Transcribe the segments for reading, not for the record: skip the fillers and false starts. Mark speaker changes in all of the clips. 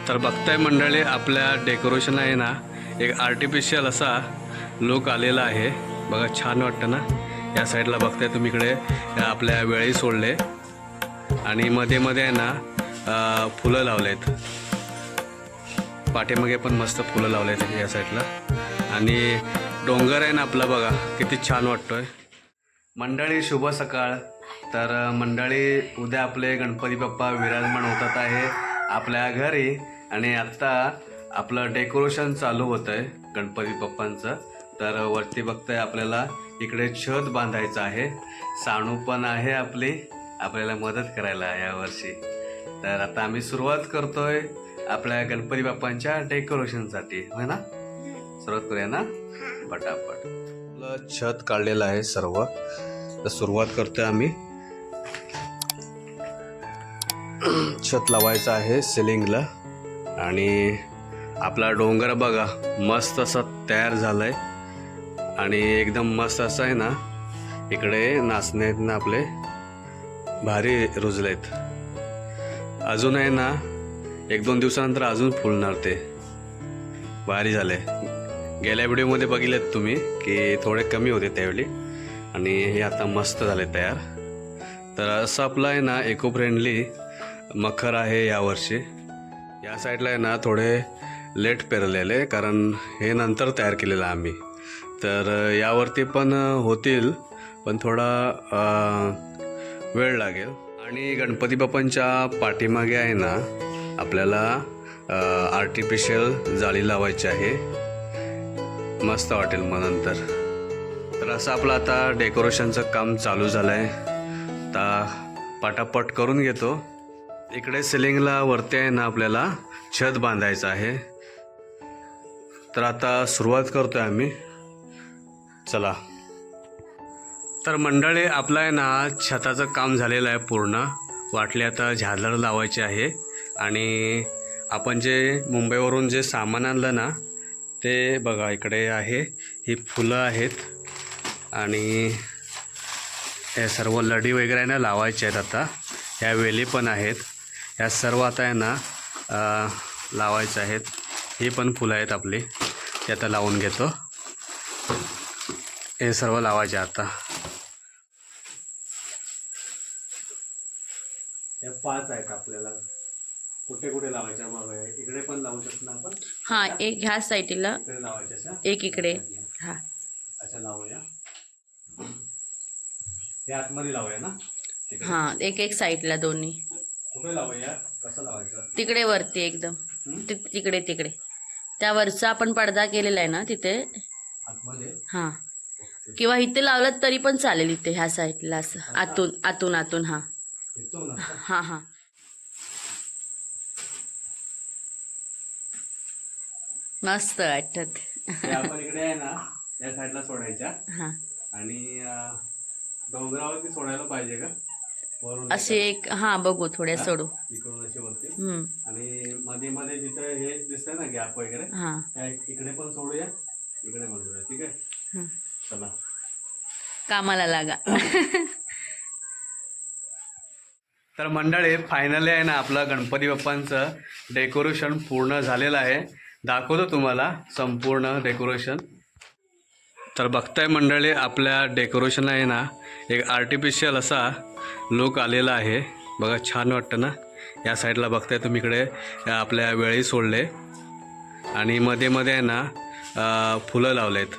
Speaker 1: तर बघताय मंडळी, आपल्या डेकोरेशन आहे ना, एक आर्टिफिशियल असा लुक आलेला आहे बघा, छान वाटतं ना। या साईडला बघताय तुम्ही, इकडे आपल्या वेळी सोडले आणि मध्ये मध्ये आहे ना फुलं लावलेत, पाठीमागे पण मस्त फुलं लावलेत या साईडला, आणि डोंगर आहे ना आपला बघा किती छान वाटतोय। मंडळी शुभ सकाळ। तर मंडळी, उद्या आपले गणपती बाप्पा विराजमान होतात आहे आपल्या घरी, आणि आत्ता आपलं डेकोरेशन चालू होतं आहे गणपती बाप्पांचं। तर वरती बघताय आपल्याला इकडे छत बांधायचं आहे, सानू पण आहे आपल्याला मदत करायला यावर्षी। तर आता आम्ही सुरुवात करतोय आपल्या गणपती बाप्पांच्या डेकोरेशनसाठी, है ना। सुरुवात करूया ना पटापट। आपलं छत काढलेलं आहे सर्व, तर सुरुवात करतोय आम्ही। छत लावायचं आहे सिलिंगला, आणि आपला डोंगर बघा मस्त असा तयार झालाय, आणि एकदम मस्त असं आहे ना। इकडे नाचणे आहेत ना आपले, भारी रुजलेत। अजून आहे ना 1-2 दिवसानंतर अजून फुलणार, ते भारी झाले। गेल्या व्हिडिओमध्ये बघितलेत तुम्ही की थोडे कमी होते त्यावेळी, आणि हे आता मस्त झाले तयार। तर असं आपलं आहे ना इको फ्रेंडली मखर आहे यावर्षी। या साईडला आहे ना थोडे लेट पेरलेले, कारण हे नंतर तयार केलेलं आम्ही। तर यावरती पण होतील, पण थोडा वेळ लागेल। आणि गणपती बाप्पांच्या पाठीमागे आहे ना आपल्याला आर्टिफिशियल जाळी लावायची आहे, मस्त वाटेल मग नंतर। तर असं आपलं आता डेकोरेशनचं काम चालू झालं आहे, आता पटापट करून घेतो। इकडे सिलिंगला वरती आहे ना आपल्याला छत बांधायचं आहे, तर आता सुरुवात करतोय आम्ही, चला। तर मंडळी, आपलं आहे ना छताचं काम झालेलं आहे पूर्ण, वाटले आता झालर लावायचे आहे। आणि आपण जे मुंबईवरून जे सामान आणलं ना, ते बघा इकडे आहे, ही फुलं आहेत, आणि हे सर्व लढी वगैरे ना लावायचे आहेत आता। ह्या वेली पण आहेत, ह्या सर्व आता आहे ना लावायचे आहेत। ही पण फुलं आहेत आपली, ते आता लावून घेतो। हे सर्व लावायचे आता, हे 5 आहेत आपल्याला। कुठे कुठे लावायच्या बघा, इकडे पण लावू शकतो ना आपण।
Speaker 2: हा, एक ह्या साईडला
Speaker 1: इकडे लावायच्या,
Speaker 2: एक इकडे, हा
Speaker 1: अच्छा लावूया। हे आतमध्ये लावूया ना,
Speaker 2: हा, एक साईडला दोन्ही।
Speaker 1: कुठे लावूया, कसं लावायचं?
Speaker 2: तिकडे वरती एकदम, तिकडे त्या वरचा आपण पडदा केलेला आहे ना तिथे
Speaker 1: आतमध्ये,
Speaker 2: हा, किंवा इथे लावलं तरी पण चालेल, इथे ह्या साईडला असं आतून हा हा हा। मस्त वाटत।
Speaker 1: आपण इकडे आहे ना या साईडला सोडायच्या,
Speaker 2: हा,
Speaker 1: आणि डोंगरावरती सोडायला पाहिजे का वरून
Speaker 2: असे एक, हा बघू थोड्या सोडू
Speaker 1: इकडून असे वरती,
Speaker 2: हम्म,
Speaker 1: आणि मध्ये मध्ये जिथे हे दिसतंय ना गॅप वगैरे,
Speaker 2: हा
Speaker 1: इकडे पण सोडूया, इकडे पण सोडूया, ठीक आहे। चला
Speaker 2: कामाला लागा।
Speaker 1: तर मंडळी, फायनली आहे ना आपलं गणपती बाप्पांचं डेकोरेशन पूर्ण झालेलं आहे, दाखवतो तुम्हाला संपूर्ण डेकोरेशन। तर बघताय मंडळी, आपल्या डेकोरेशन आहे ना एक आर्टिफिशियल असा लुक आलेला आहे बघा, छान वाटतं ना। या साईडला बघताय तुम्ही, इकडे आपल्या वेळी सोडले, आणि मध्ये मध्ये आहे ना फुलं लावलेत,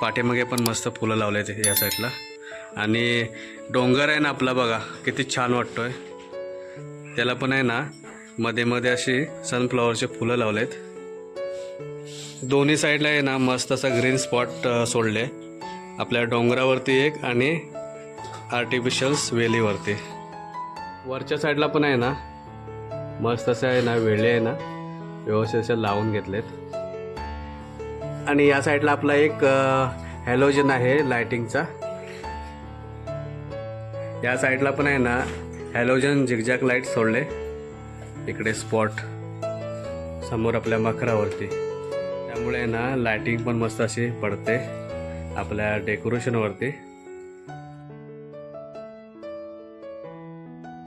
Speaker 1: पाठीमागे पण मस्त फुलं लावलेत या साईडला, आणि डोंगर आहे ना आपला बघा किती छान वाटतोय। त्याला पण आहे ना मध्ये मध्ये अशी सनफ्लॉवरचे फुलं लावलेत, दोन्ही साईडला आहे ना मस्त असा ग्रीन स्पॉट सोडले आपल्या डोंगरावरती एक, आणि आर्टिफिशियल्स वेलीवरती। वरच्या साईडला पण आहे ना मस्त असं आहे ना वेळे आहे ना व्यवस्थित असे लावून घेतलेत, आणि या साईडला आपला एक हॅलोजन आहे लाइटिंगचा। या साईडला पण आहे ना हॅलोजन झिगझॅग लाईट सोडले, इकडे स्पॉट समोर आपल्या मखरावरती, त्यामुळे ना लाइटिंग पण मस्त अशी पडते आपल्या डेकोरेशनवरती।